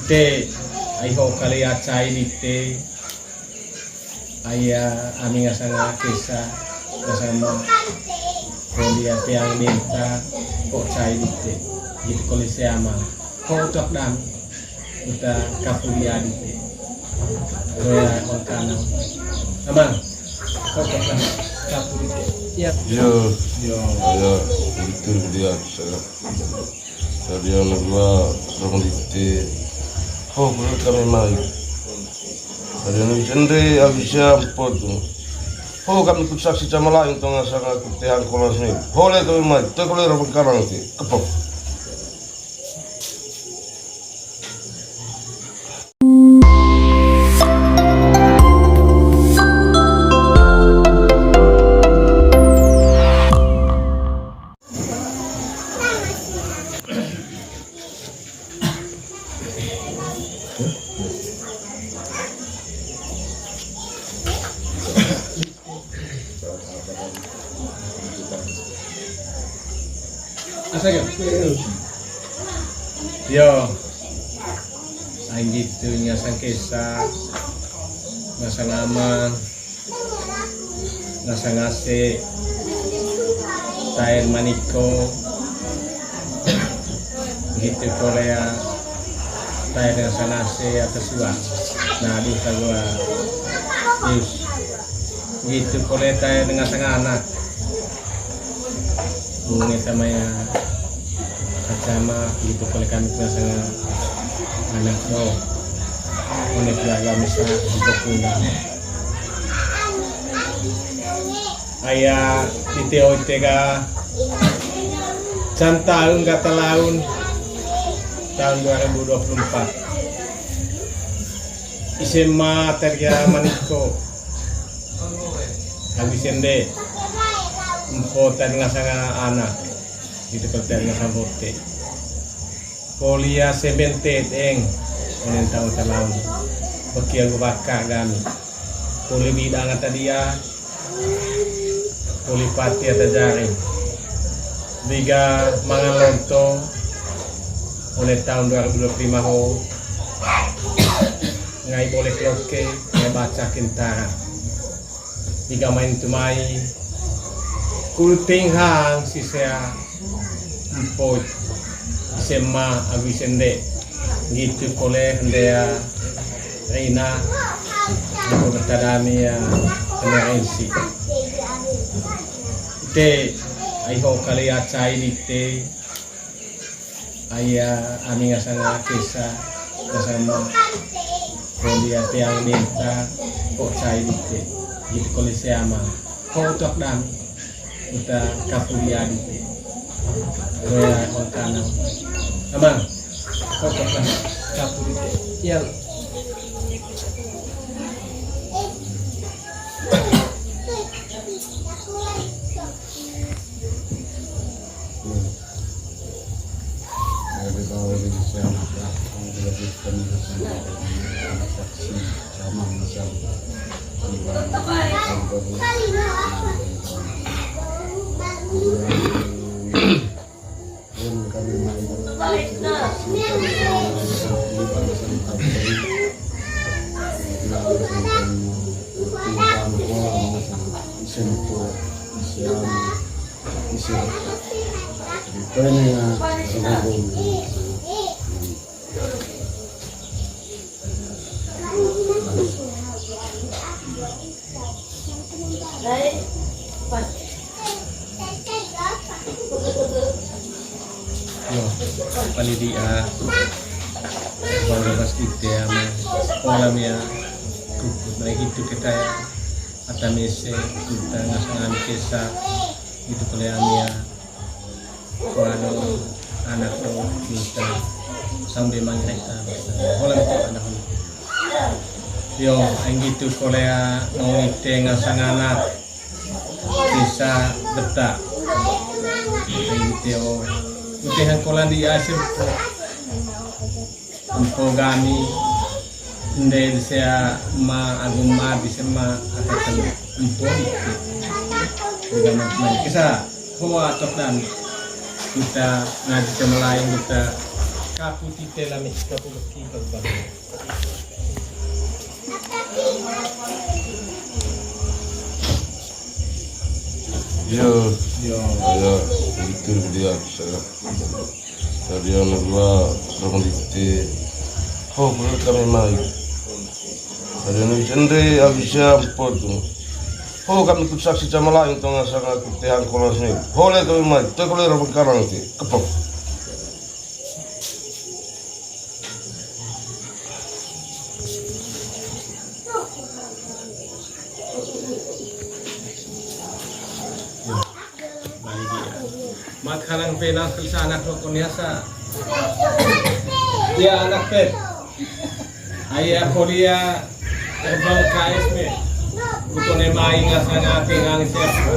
Ite ay ho kali acai dite aya ami ngasanga kesa ngasama kuliah tiang minta kok cai dite gitu kolise ama kok tok dam kita kapulia dite roya konkana amang kok tok dam kapulite ya Yo, yo itu dia. Tadi anak gua orang di oh boleh kami mai. Tadi anak sendiri abisnya ampun tuh. Oh kami ikut saksi sama lain tuh nggak sangat kutihan kolas nih. Boleh kami mai. Tuh kalau orang sekarang sih kepok. Asa yo aing gitu nyasang kesa ngasang amang ngasang ase tair maniko gitu Korea tair ngasang ase atas gua nah di gua terus gitu Korea tair ngasang anak bunga sama ya kacama gitu kalau kami ngasang anak no unik laga misal untuk undang ayah titeo tega can tahun kata tahun 2024 SMA terkira maniko habis ende empo tadi ngasang anak gitu kalau tadi ngasang bote kuliah sebentet onen tahun bekian baka kami kuliah bidang kata dia kuliah pati atau jaring biga mangan lontong onen tahun 2025 ho ngai boleh kloke ngai baca kintara biga main tumai kulting hang si saya empot sema abisende gitu koleh ndea Reina aku bertadami ya NRNC ite aiho kali acai dite aya ami ngasanga kesa ngasama kuliah tiang minta kok cai dite gitu kolese ama kok tok dam kita kapulia dite roya konkana amang kok tok dam kapulite ya panidia warga pasti dia sekolah ya cukup naik itu kita ya atau mese kita ngasangan kesa itu kalian ya kalau anak lo kita sambil mangreka oleh itu anak yo yang gitu Korea mau ite ngasang anak bisa betak gitu utihan kolan di asim empo gani ndel saya ma aguma bisa ma akan empo itu dengan teman kisah hoa tok dan kita ngaji sama lain kita kapu tite la mis kapu beki kabu. Yo, itu dia saya nagwa ramdite ho bro kami mai ada ni cendre abisya portu ho kami saksi jamala yang tengah sangat kutihan kolas ni boleh kami mai tu kalau orang karang ti kepok Mat halang penang kelsa anak rokon yasa. Dia anak pet. Ayah polia terbang kais me. Butone mai ngasa ngati ngang siapa.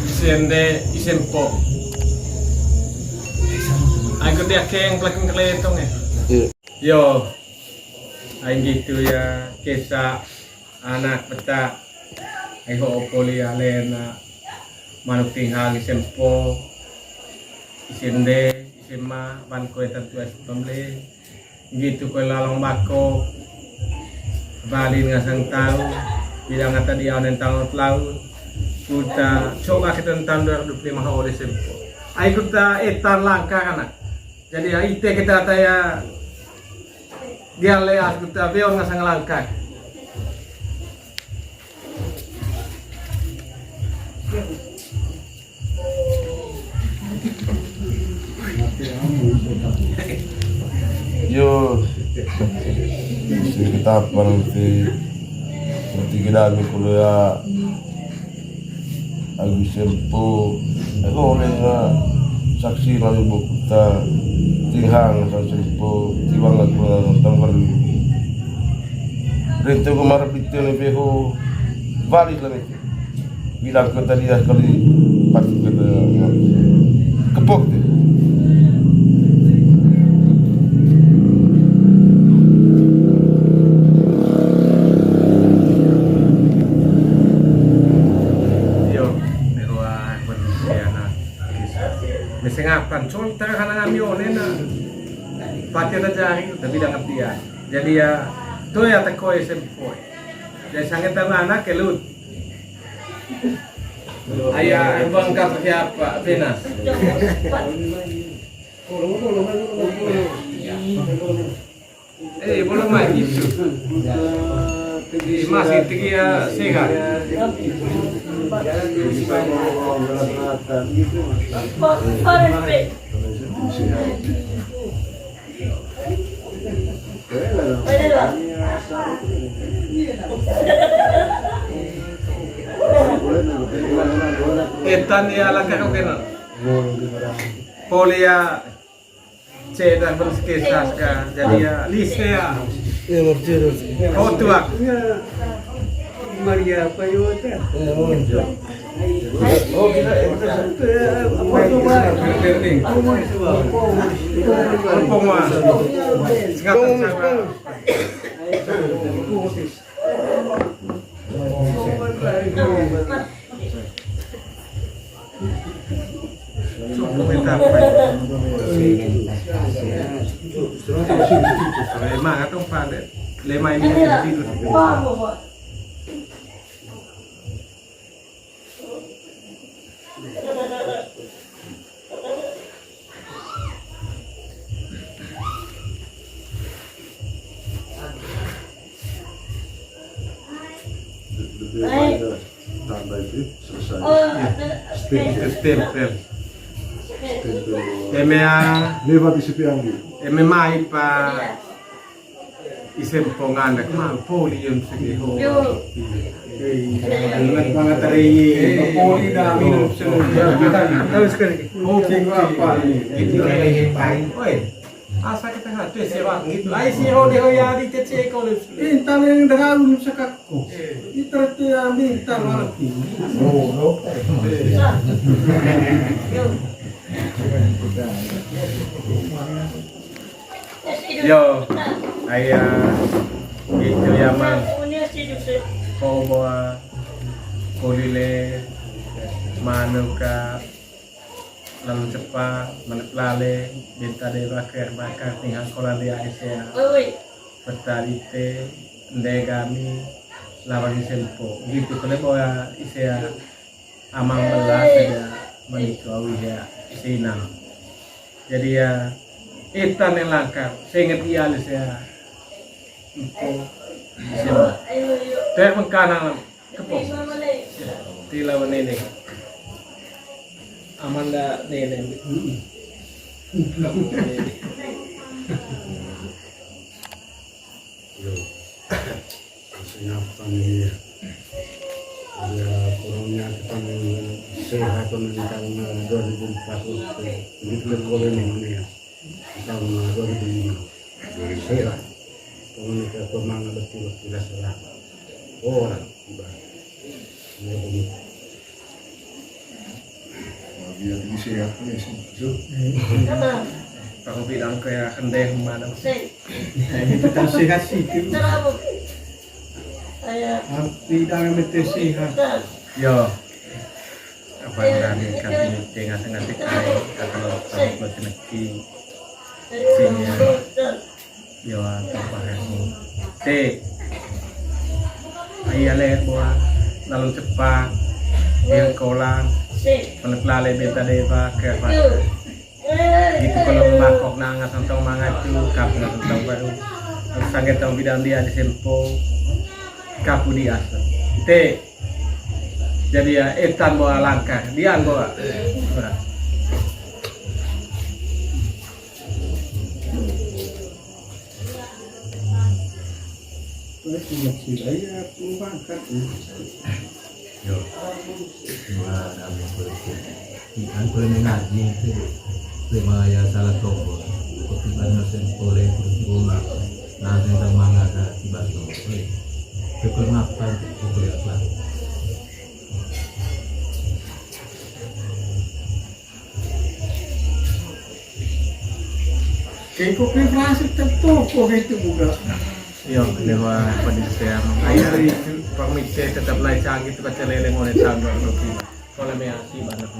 Sende isempo. Aku dia keng belakang keletong Yo. Aing gitu ya kisah anak peta. Ayo polia lena. Manuk tinghang isempo isende isema ban koe tentu es pemle gitu koe lalong bako bali ngasang tahu bilang kata dia onen tahun laut kita coba kita tahun 2025 oleh sempo ai kita etan langka kana jadi ite kita taya dia leas kita beon ngasang langka yo kita nanti kita kalau ya agak sempo aku oleh saksi lalu buka tinghang sempo tiwang aku tentang baru rente kemarin itu nih beho balik lagi bilang ke tadi kali pasti kita kepok deh. Mesengapan, contoh karena kami onena pati ada jari tapi dah dia. Jadi ya tu ya tak kau sempoi. Jadi sangat anak kelut. Ayah abang kata siapa? Penas. Belum lagi. Masih tiga sehat. Etan ya langkah kau kena. Polia cedar berskesas kan. Jadi ya lise ya. Oh tuak. Maria Payota. Oh kita Lema atau pada lema ini tidur. Tambah itu selesai. Stempel. Emea Lewat isi pianggi. mai pa isempongan nak poli yung segiho. Mga tari poli na minum seluruh. Terus kan. Okay apa itu lagi paling. Oi. Asa kita hatu sewa gitu. Ai si ho de ho yari kece ko lu. Intan yang dahalu sakakko. Itra tu minta lagi. Oh. Yo, ayah gitu ya man. Kau bawa kulile manuka lalu cepat meneplale benta dewa ker bakar tinggal kolan dia isya petadite ndegami lawan sempo gitu kalau bawa isya amang belas saja menikah ya sinam jadi ya itan yang langkap saya ingat iya saya itu siapa saya mengkanang kepok tilawan ini Amanda nene Sinapan ini ada kurangnya kita sehat tentang 2040 begitu boleh nih tahun 2005 sehat komunikasi pemanah betul tidak salah orang biar tinggi sehat ya sih. Kalau bilang kayak kendeng mana itu kan sehat sih tidak mesti sehat yo apa yang kami tengah-tengah tekai kalau buat neki sini yo apa ini ayah leh buat lalu cepat yang kolang meneklale beta deva kerpa gitu kalau makok nangat tentang mangat tu kapu tentang baru sangat tentang bidang dia di sempo kapu di asa jadi ya etan bawa langkah dia bawa yo semua kami berikut ikan perenang itu semaya salah toko kopi banyak sempole kurang nasi tentang mangga tiba toko kekernapan kuliah kelas kau inflasi terpokok itu juga yo dewa pandisya ayah permisi tetap lai canggih tu baca leleng oleh canggih kalau measi banyak